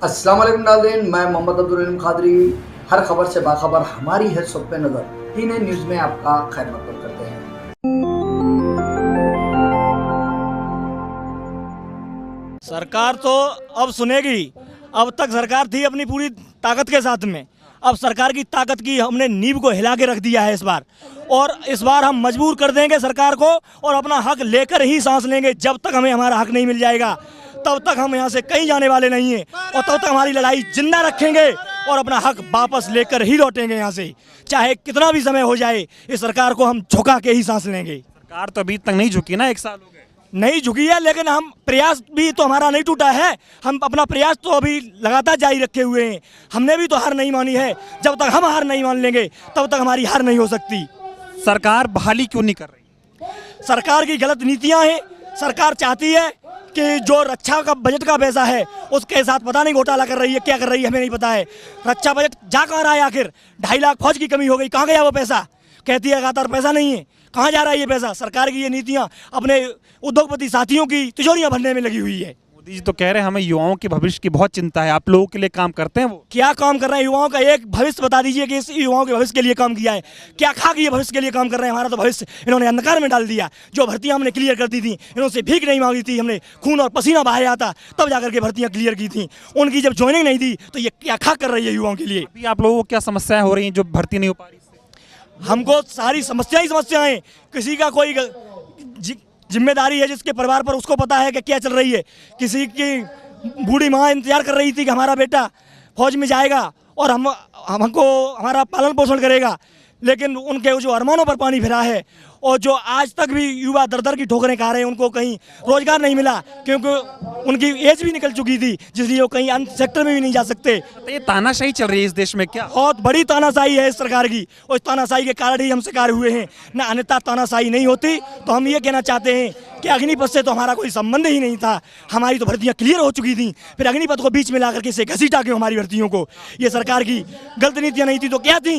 अस्सलाम वालेकुम नाज़रीन, मैं मोहम्मद अब्दुल रहीम खादरी। हर खबर से बाखबर हमारी है सब पे नज़र। टीने न्यूज़ में आपका खैर मकदम करते हैं। सरकार तो अब सुनेगी। अब तक सरकार थी अपनी पूरी ताकत के साथ में। अब सरकार की ताकत की हमने नींव को हिला के रख दिया है इस बार, और इस बार हम मजबूर कर देंगे सरकार को और अपना हक लेकर ही सांस लेंगे। जब तक हमें हमारा हक नहीं मिल जाएगा तब तक हम यहाँ से कहीं जाने वाले नहीं हैं, और तब तक हमारी लड़ाई जिंदा रखेंगे और अपना हक वापस लेकर ही लौटेंगे यहाँ से, चाहे कितना भी समय हो जाए। इस सरकार को हम झुका के ही सांस लेंगे। सरकार तो अभी तक नहीं झुकी ना, 1 साल हो गए। नहीं झुकी है, लेकिन हम प्रयास भी तो हमारा नहीं टूटा है। हम अपना प्रयास तो अभी लगातार जारी रखे हुए हैं। हमने भी तो हार नहीं मानी है। जब तक हम हार नहीं मान लेंगे तब तक हमारी हार नहीं हो सकती। सरकार बहाली क्यों नहीं कर रही? सरकार की गलत नीतियां हैं। सरकार चाहती है कि जो रक्षा का बजट का पैसा है उसके साथ पता नहीं घोटाला कर रही है, क्या कर रही है हमें नहीं पता है। रक्षा बजट जा कहाँ रहा है आखिर? 2.5 लाख फौज की कमी हो गई, कहाँ गया वो पैसा? कहती है लगातार पैसा नहीं है, कहाँ जा रहा है ये पैसा? सरकार की ये नीतियाँ अपने उद्योगपति साथियों की तिजोरियाँ भरने में लगी हुई है। मोदी जी तो कह रहे हैं हमें युवाओं के भविष्य की बहुत चिंता है, आप लोगों के लिए काम करते हैं। वो क्या काम कर रहे हैं? युवाओं का एक भविष्य बता दीजिए कि इस युवाओं के भविष्य के लिए काम किया है। क्या खा के ये भविष्य के लिए काम कर रहे हैं? हमारा तो भविष्य इन्होंने अंधकार में डाल दिया। जो भर्तियां हमने क्लियर कर दी थी, इन्होंने भीख नहीं मांगी थी, हमने खून और पसीना बहाया था तब जाकर के भर्तियां क्लियर की थी। उनकी जब ज्वाइनिंग नहीं दी तो ये क्या खा कर रही है युवाओं के लिए? अभी आप लोगों को क्या समस्याएं हो रही हैं जो भर्ती नहीं हो पा रही? हमको सारी समस्याएं, किसी का कोई जिम्मेदारी है जिसके परिवार पर उसको पता है कि क्या चल रही है। किसी की बूढ़ी माँ इंतजार कर रही थी कि हमारा बेटा फौज में जाएगा और हमको हमारा पालन पोषण करेगा, लेकिन उनके जो अरमानों पर पानी फिरा है। और जो आज तक भी युवा दर दर की ठोकरें खा रहे हैं, उनको कहीं रोजगार नहीं मिला क्योंकि उनकी एज भी निकल चुकी थी, जिसलिए वो कहीं अन्य सेक्टर में भी नहीं जा सकते। तो ये तानाशाही चल रही है इस देश में क्या? बहुत बड़ी तानाशाही है इस सरकार की, और इस तानाशाही के कारण ही हम शिकार हुए हैं। न अन्यथा तानाशाही नहीं होती तो हम ये कहना चाहते हैं कि अग्निपथ से तो हमारा कोई संबंध ही नहीं था। हमारी तो भर्तियां क्लियर हो चुकी थी, फिर अग्निपथ को बीच में ला करके से घसीटा के हमारी भर्तियों को। ये सरकार की गलत नीतियाँ नहीं थी तो क्या थी?